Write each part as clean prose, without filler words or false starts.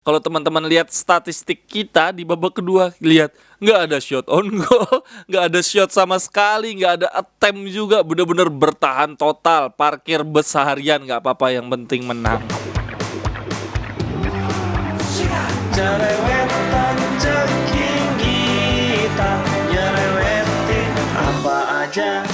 Kalau teman-teman lihat statistik kita di babak kedua, lihat nggak ada shot on goal, nggak ada shot sama sekali, nggak ada attempt juga, bener-bener bertahan total, parkir bus seharian nggak apa-apa, yang penting menang. Jerewetan ceking kita, nyerewetin apa aja.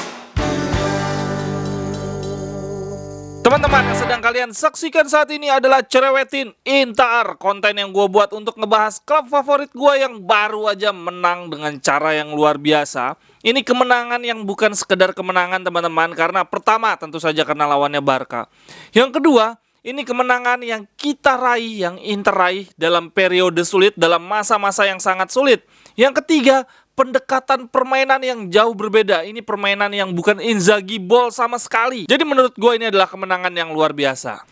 Teman-teman yang sedang kalian saksikan saat ini adalah Cerewetin Intar, konten yang gue buat untuk ngebahas klub favorit gue yang baru aja menang dengan cara yang luar biasa. Ini kemenangan yang bukan sekedar kemenangan teman-teman, karena pertama tentu saja karena lawannya Barca. Yang kedua, ini kemenangan yang kita raih, yang Inter raih dalam periode sulit, dalam masa-masa yang sangat sulit. Yang ketiga, pendekatan permainan yang jauh berbeda. Ini permainan yang bukan Inzaghi ball sama sekali. Jadi menurut gue ini adalah kemenangan yang luar biasa.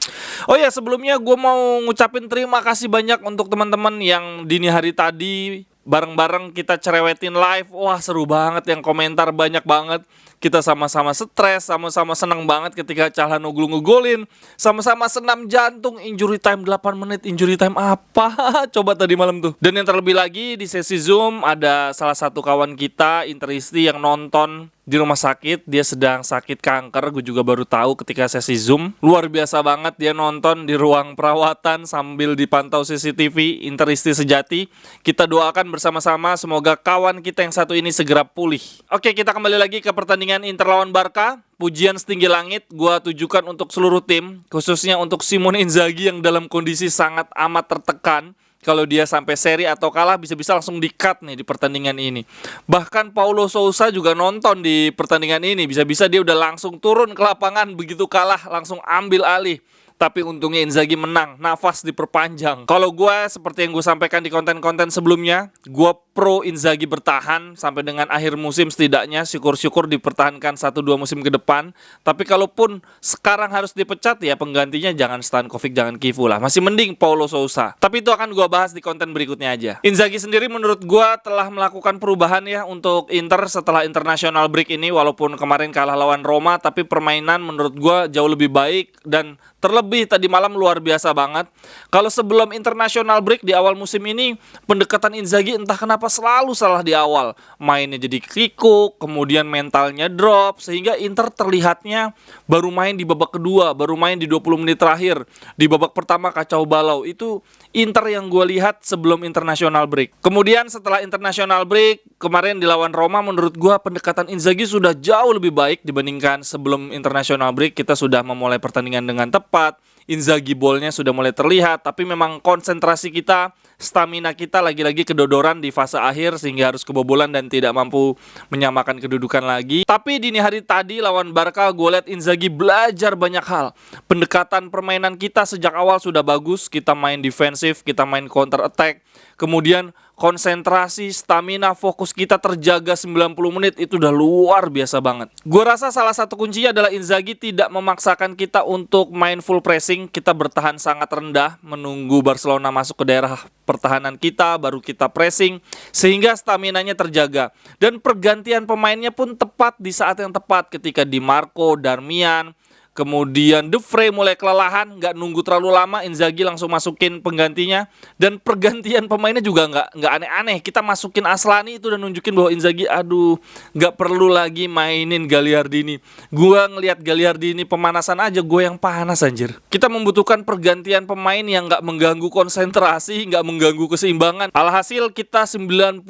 Oh ya, sebelumnya gue mau ngucapin terima kasih banyak untuk teman-teman yang dini hari tadi bareng-bareng kita cerewetin live. Wah, seru banget, yang komentar banyak banget. Kita sama-sama stres, sama-sama senang banget ketika Calhanoglu ngegolin. Sama-sama senam jantung, injury time 8 menit. Injury time apa? Coba tadi malam tuh. Dan yang terlebih lagi di sesi Zoom ada salah satu kawan kita, Interisti, yang nonton di rumah sakit. Dia sedang sakit kanker. Gue juga baru tahu ketika sesi Zoom. Luar biasa banget, dia nonton di ruang perawatan sambil dipantau CCTV. Interisti sejati. Kita doakan bersama-sama semoga kawan kita yang satu ini segera pulih. Oke, kita kembali lagi ke pertandingan Inter lawan Barca. Pujian setinggi langit gua tujukan untuk seluruh tim, khususnya untuk Simone Inzaghi yang dalam kondisi sangat amat tertekan. Kalau dia sampai seri atau kalah, bisa-bisa langsung di-cut nih di pertandingan ini. Bahkan Paulo Sousa juga nonton di pertandingan ini. Bisa-bisa dia udah langsung turun ke lapangan, begitu kalah langsung ambil alih. Tapi untungnya Inzaghi menang, nafas diperpanjang. Kalau gue, seperti yang gue sampaikan di konten-konten sebelumnya, gue pro Inzaghi bertahan sampai dengan akhir musim setidaknya. Syukur-syukur dipertahankan 1-2 musim ke depan. Tapi kalaupun sekarang harus dipecat, ya penggantinya jangan Stankovic, jangan Kivu lah. Masih mending Paulo Sousa. Tapi itu akan gue bahas di konten berikutnya aja. Inzaghi sendiri menurut gue telah melakukan perubahan ya untuk Inter setelah international break ini. Walaupun kemarin kalah lawan Roma, tapi permainan menurut gue jauh lebih baik. Dan terlebih tadi malam luar biasa banget. Kalau sebelum international break di awal musim ini, pendekatan Inzaghi entah kenapa selalu salah di awal. Mainnya jadi kikuk, kemudian mentalnya drop, sehingga Inter terlihatnya baru main di babak kedua, baru main di 20 menit terakhir. Di babak pertama kacau balau. Itu Inter yang gue lihat sebelum international break. Kemudian setelah international break, kemarin di lawan Roma, menurut gue pendekatan Inzaghi sudah jauh lebih baik dibandingkan sebelum international break. Kita sudah memulai pertandingan dengan tepat, Inzaghi ballnya sudah mulai terlihat, tapi memang konsentrasi kita, stamina kita lagi-lagi kedodoran di fase akhir sehingga harus kebobolan dan tidak mampu menyamakan kedudukan lagi. Tapi dini hari tadi lawan Barca, gue lihat Inzaghi belajar banyak hal. Pendekatan permainan kita sejak awal sudah bagus, kita main defensif, kita main counter attack. Kemudian konsentrasi, stamina, fokus kita terjaga 90 menit, itu udah luar biasa banget. Gue rasa salah satu kuncinya adalah Inzaghi tidak memaksakan kita untuk main full pressing. Kita bertahan sangat rendah, menunggu Barcelona masuk ke daerah pertahanan kita, baru kita pressing, sehingga staminanya terjaga. Dan pergantian pemainnya pun tepat di saat yang tepat, ketika Di Marco, Darmian, kemudian De Vrij mulai kelelahan, nggak nunggu terlalu lama, Inzaghi langsung masukin penggantinya. Dan pergantian pemainnya juga nggak aneh-aneh. Kita masukin Aslani itu dan nunjukin bahwa Inzaghi, aduh, nggak perlu lagi mainin Gagliardini. Gua ngelihat Gagliardini pemanasan aja, gue yang panas anjir. Kita membutuhkan pergantian pemain yang nggak mengganggu konsentrasi, nggak mengganggu keseimbangan. Alhasil kita 98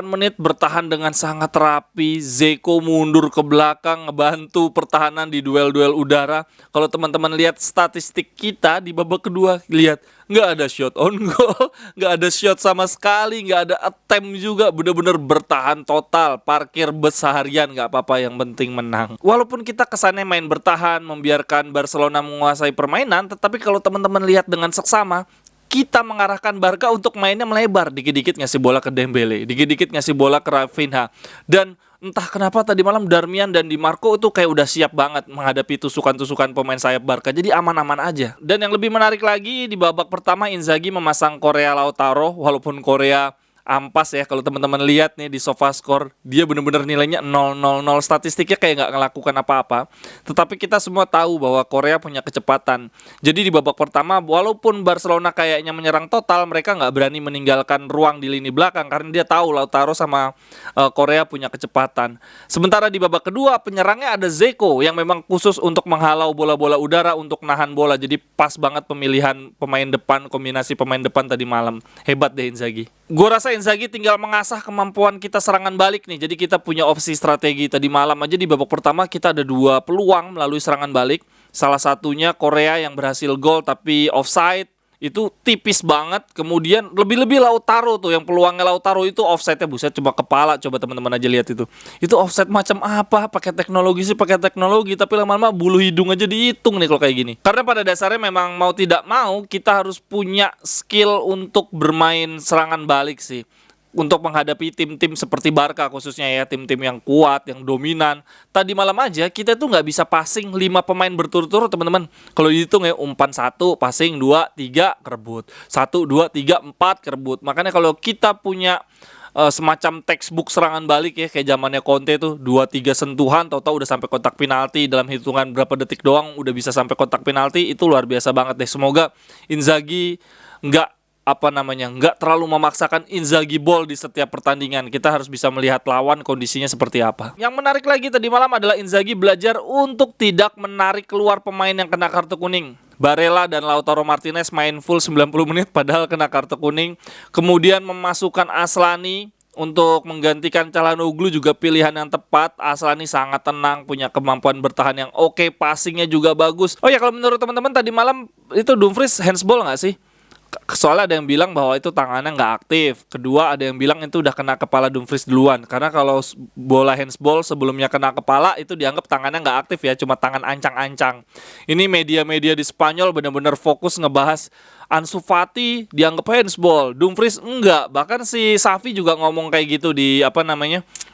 menit bertahan dengan sangat rapi. Zeko mundur ke belakang, ngebantu pertahanan di duel-duel udara. Kalau teman-teman lihat statistik kita di babak kedua, lihat nggak ada shot on goal, nggak ada shot sama sekali, nggak ada attempt juga, bener-bener bertahan total, parkir bus seharian, nggak apa-apa, yang penting menang. Walaupun kita kesannya main bertahan, membiarkan Barcelona menguasai permainan, tetapi kalau teman-teman lihat dengan seksama, kita mengarahkan Barca untuk mainnya melebar, dikit-dikit ngasih bola ke Dembele, dikit-dikit ngasih bola ke Rafinha. Dan entah kenapa tadi malam Darmian dan Di Marco itu kayak udah siap banget menghadapi tusukan-tusukan pemain sayap Barca. Jadi aman-aman aja. Dan yang lebih menarik lagi, di babak pertama Inzaghi memasang Correa Lautaro. Walaupun Correa ampas ya. Kalau teman-teman lihat nih di SofaScore, dia bener-bener nilainya 000, statistiknya kayak nggak ngelakukan apa-apa. Tetapi kita semua tahu bahwa Korea punya kecepatan. Jadi di babak pertama, walaupun Barcelona kayaknya menyerang total, mereka nggak berani meninggalkan ruang di lini belakang karena dia tahu Lautaro sama Korea punya kecepatan. Sementara di babak kedua, penyerangnya ada Zeko yang memang khusus untuk menghalau bola-bola udara untuk nahan bola. Jadi pas banget pemilihan pemain depan, kombinasi pemain depan tadi malam. Hebat deh Inzaghi. Gue rasa Inzaghi tinggal mengasah kemampuan kita serangan balik nih. Jadi kita punya opsi strategi. Tadi malam aja di babak pertama kita ada 2 peluang melalui serangan balik. Salah satunya Korea yang berhasil gol tapi offside. Itu tipis banget. Kemudian lebih-lebih Lautaro tuh, yang peluangnya Lautaro itu offside-nya buset cuma kepala. Coba teman-teman aja lihat itu. Itu offside macam apa? Pakai teknologi sih, pakai teknologi, tapi lama-lama bulu hidung aja dihitung nih kalau kayak gini. Karena pada dasarnya memang mau tidak mau kita harus punya skill untuk bermain serangan balik sih. Untuk menghadapi tim-tim seperti Barca khususnya ya, tim-tim yang kuat, yang dominan. Tadi malam aja kita tuh nggak bisa passing 5 pemain berturut-turut teman-teman. Kalau dihitung ya, umpan 1, passing 2, 3, kerebut. 1, 2, 3, 4, kerebut. Makanya kalau kita punya semacam textbook serangan balik ya, kayak zamannya Conte tuh 2-3 sentuhan tahu-tahu udah sampai kotak penalti dalam hitungan berapa detik doang udah bisa sampai kotak penalti. Itu luar biasa banget deh. Semoga Inzaghi nggak terlalu memaksakan Inzaghi ball di setiap pertandingan. Kita harus bisa melihat lawan kondisinya seperti apa. Yang menarik lagi tadi malam adalah Inzaghi belajar untuk tidak menarik keluar pemain yang kena kartu kuning. Barella dan Lautaro Martinez main full 90 menit padahal kena kartu kuning. Kemudian memasukkan Aslani untuk menggantikan Calhanoglu juga pilihan yang tepat. Aslani sangat tenang, punya kemampuan bertahan yang oke, passingnya juga bagus. Oh ya, kalau menurut teman-teman tadi malam itu Dumfries handsball nggak sih? Soalnya ada yang bilang bahwa itu tangannya nggak aktif. Kedua ada yang bilang itu udah kena kepala Dumfries duluan. Karena kalau bola handsball sebelumnya kena kepala itu dianggap tangannya nggak aktif ya, cuma tangan ancang-ancang. Ini media-media di Spanyol benar-benar fokus ngebahas Ansu Fati dianggap handsball, Dumfries enggak. Bahkan si Xavi juga ngomong kayak gitu di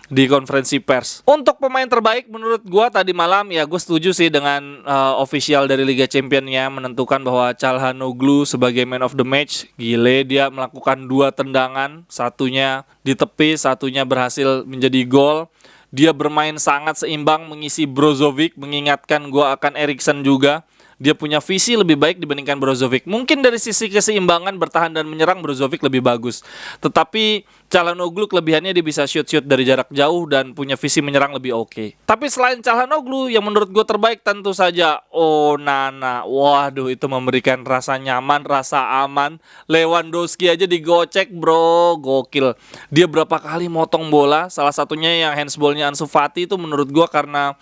di konferensi pers. Untuk pemain terbaik menurut gua tadi malam ya, gue setuju sih dengan official dari Liga Championnya menentukan bahwa Calhanoglu sebagai man of the match. Gile, dia melakukan 2 tendangan, satunya di tepi, satunya berhasil menjadi gol. Dia bermain sangat seimbang mengisi Brozovic, mengingatkan gua akan Eriksen juga. Dia punya visi lebih baik dibandingkan Brozovic. Mungkin dari sisi keseimbangan bertahan dan menyerang Brozovic lebih bagus. Tetapi Calhanoglu kelebihannya dia bisa shoot dari jarak jauh dan punya visi menyerang lebih oke. Tapi selain Calhanoglu yang menurut gue terbaik tentu saja Onana. Waduh, itu memberikan rasa nyaman, rasa aman. Lewandowski aja digocek bro, gokil. Dia berapa kali motong bola. Salah satunya yang handsballnya Ansu Fati itu menurut gue karena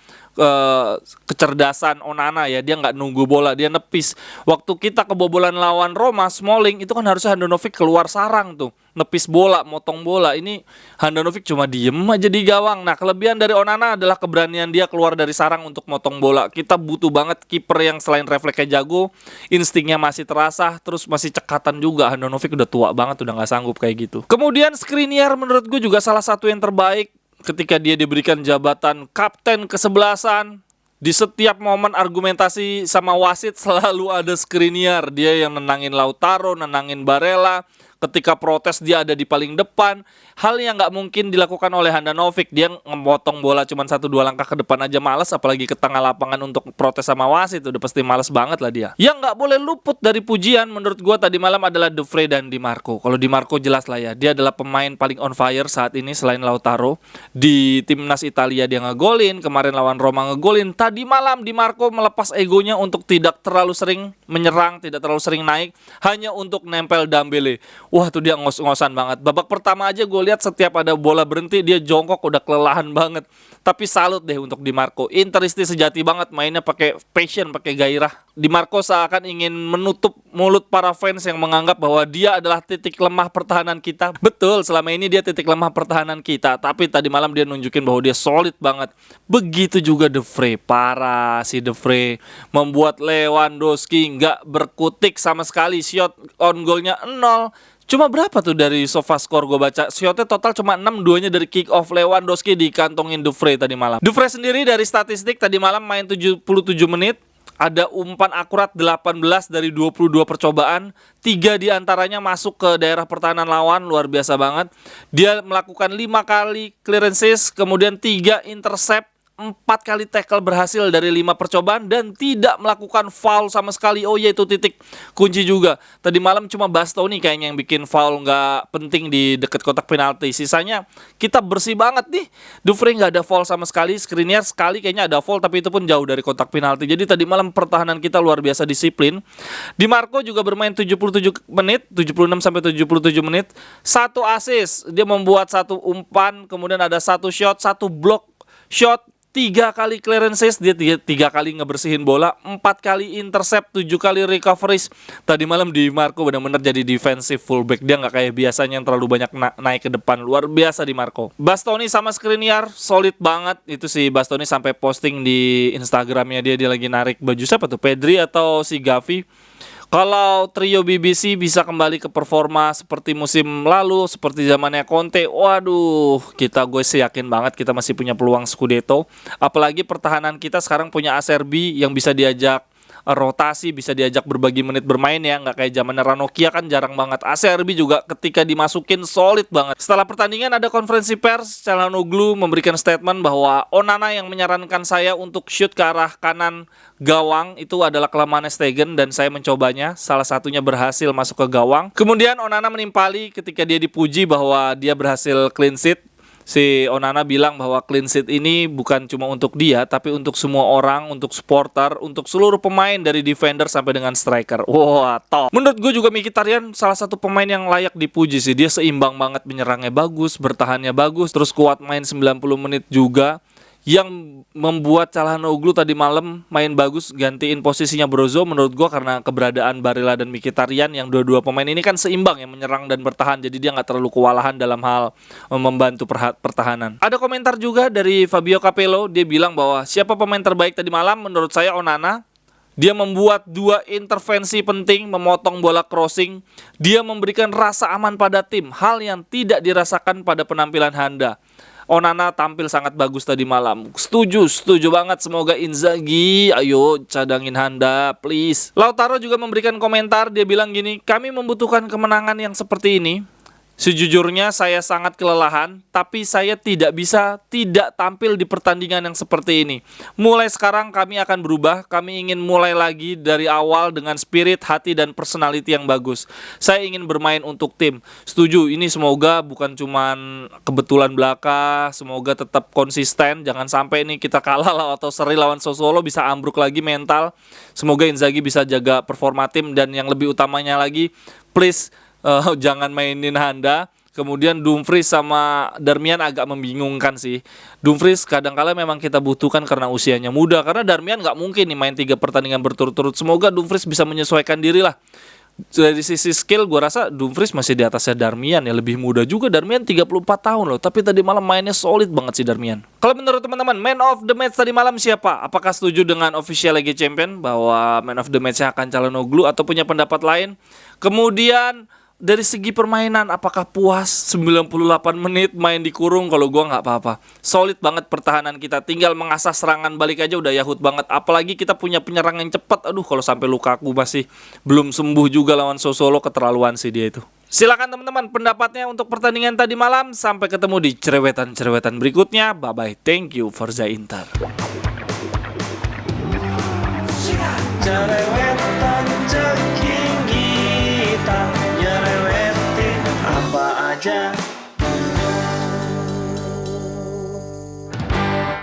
kecerdasan Onana ya, dia nggak nunggu bola, dia nepis. Waktu kita kebobolan lawan Roma, Smalling itu kan harusnya Handanovic keluar sarang tuh, nepis bola, motong bola. Ini Handanovic cuma diem aja di gawang. Nah, kelebihan dari Onana adalah keberanian dia keluar dari sarang untuk motong bola. Kita butuh banget kiper yang selain refleksnya jago, instingnya masih terasa, terus masih cekatan juga. Handanovic udah tua banget, udah nggak sanggup kayak gitu. Kemudian Skriniar menurut gue juga salah satu yang terbaik. Ketika dia diberikan jabatan kapten kesebelasan, di setiap momen argumentasi sama wasit selalu ada Skriniar. Dia yang nenangin Lautaro, nenangin Barella. Ketika protes dia ada di paling depan. Hal yang nggak mungkin dilakukan oleh Handanovic. Dia ngemotong bola cuma 1-2 langkah ke depan aja males, apalagi ke tengah lapangan untuk protes sama wasit. Udah pasti males banget lah dia. Yang nggak boleh luput dari pujian menurut gue tadi malam adalah De Vrij dan Di Marco. Kalau Di Marco jelas lah ya, dia adalah pemain paling on fire saat ini selain Lautaro. Di timnas Italia dia ngegolin, kemarin lawan Roma ngegolin. Tadi malam Di Marco melepas egonya untuk tidak terlalu sering menyerang, tidak terlalu sering naik, hanya untuk nempel Dembele. Wah, tuh dia ngos-ngosan banget. Babak pertama aja gue lihat setiap ada bola berhenti dia jongkok, udah kelelahan banget. Tapi salut deh untuk Di Marco. Interisti sejati banget, mainnya pakai passion, pakai gairah. Di Marco seakan ingin menutup mulut para fans yang menganggap bahwa dia adalah titik lemah pertahanan kita. Betul, selama ini dia titik lemah pertahanan kita. Tapi tadi malam dia nunjukin bahwa dia solid banget. Begitu juga De Vrij. Parah si De Vrij. Membuat Lewandowski nggak berkutik sama sekali. Shot on goalnya 0. Cuma berapa tuh dari SofaScore gue baca? Shotnya total cuma 6, 2-nya dari kick off. Lewandowski dikantongin De Vrij tadi malam. De Vrij sendiri dari statistik tadi malam main 77 menit. Ada umpan akurat 18 dari 22 percobaan, 3 diantaranya masuk ke daerah pertahanan lawan, luar biasa banget. Dia melakukan 5 kali clearances, kemudian 3 intercept, 4 kali tackle berhasil dari 5 percobaan, dan tidak melakukan foul sama sekali. Oh iya, itu titik kunci juga. Tadi malam cuma Bastoni kayaknya yang bikin foul nggak penting di dekat kotak penalti. Sisanya kita bersih banget nih. Dumfries nggak ada foul sama sekali. Skriniar sekali kayaknya ada foul, tapi itu pun jauh dari kotak penalti. Jadi tadi malam pertahanan kita luar biasa disiplin. Di Marco juga bermain 77 menit, 76 sampai 77 menit. 1 assist, dia membuat 1 umpan, kemudian ada 1 shot, 1 block shot, 3 kali clearances, dia 3 kali ngebersihin bola, 4 kali intercept, 7 kali recoveries. Tadi malam di Marco benar-benar jadi defensive fullback. Dia nggak kayak biasanya yang terlalu banyak naik ke depan. Luar biasa di Marco. Bastoni sama Skriniar solid banget. Itu si Bastoni sampai posting di Instagramnya dia lagi narik baju siapa tuh? Pedri atau si Gavi. Kalau trio BBC bisa kembali ke performa seperti musim lalu, seperti zamannya Conte, waduh, gue sih yakin banget kita masih punya peluang Scudetto. Apalagi pertahanan kita sekarang punya Acerbi yang bisa diajak rotasi, bisa diajak berbagi menit bermain ya, nggak kayak zaman Ranocchia kan jarang banget. Acerbi juga ketika dimasukin solid banget. Setelah pertandingan ada konferensi pers, Calhanoglu memberikan statement bahwa Onana yang menyarankan saya untuk shoot ke arah kanan gawang itu adalah kelemahan Stegen dan saya mencobanya, salah satunya berhasil masuk ke gawang. Kemudian Onana menimpali ketika dia dipuji bahwa dia berhasil clean sheet. Si Onana bilang bahwa clean sheet ini bukan cuma untuk dia, tapi untuk semua orang, untuk supporter, untuk seluruh pemain dari defender sampai dengan striker. Wah, top. Menurut gue juga Mkhitaryan salah satu pemain yang layak dipuji sih. Dia seimbang banget, menyerangnya bagus, bertahannya bagus, terus kuat main 90 menit juga. Yang membuat Calhanoglu tadi malam main bagus, gantiin posisinya Brozo menurut gue karena keberadaan Barella dan Mkhitaryan yang dua-dua pemain ini kan seimbang ya, menyerang dan bertahan, jadi dia nggak terlalu kewalahan dalam hal membantu pertahanan. Ada komentar juga dari Fabio Capello, dia bilang bahwa siapa pemain terbaik tadi malam? Menurut saya Onana. Dia membuat 2 intervensi penting, memotong bola crossing. Dia memberikan rasa aman pada tim, hal yang tidak dirasakan pada penampilan Handa. Onana tampil sangat bagus tadi malam. Setuju banget. Semoga Inzaghi, ayo cadangin Handa, please. Lautaro juga memberikan komentar. Dia bilang gini, kami membutuhkan kemenangan yang seperti ini. Sejujurnya saya sangat kelelahan, tapi saya tidak bisa tidak tampil di pertandingan yang seperti ini. Mulai sekarang kami akan berubah, kami ingin mulai lagi dari awal dengan spirit, hati, dan personality yang bagus. Saya ingin bermain untuk tim. Setuju, ini semoga bukan cuman kebetulan belaka, semoga tetap konsisten, jangan sampai nih kita kalah atau seri lawan Sassuolo bisa ambruk lagi mental. Semoga Inzaghi bisa jaga performa tim, dan yang lebih utamanya lagi, please, jangan mainin Handa. Kemudian Dumfries sama Darmian agak membingungkan sih. Dumfries kadang-kala memang kita butuhkan karena usianya muda. Karena Darmian nggak mungkin nih main 3 pertandingan berturut-turut. Semoga Dumfries bisa menyesuaikan diri lah. Dari sisi skill gue rasa Dumfries masih di atasnya Darmian ya. Lebih muda juga, Darmian 34 tahun loh. Tapi tadi malam mainnya solid banget sih Darmian. Kalau menurut teman-teman, man of the match tadi malam siapa? Apakah setuju dengan official Liga Champion bahwa man of the match-nya akan Calhanoglu atau punya pendapat lain? Kemudian dari segi permainan, apakah puas 98 menit main di kurung? Kalau gue nggak apa-apa. Solid banget pertahanan kita. Tinggal mengasah serangan balik aja udah yahut banget. Apalagi kita punya penyerang yang cepat. Aduh, kalau sampai Lukaku masih belum sembuh juga lawan Sassuolo, keterlaluan sih dia itu. Silakan teman-teman pendapatnya untuk pertandingan tadi malam. Sampai ketemu di cerewetan-cerewetan berikutnya. Bye-bye. Thank you, Forza Inter. Cerewet.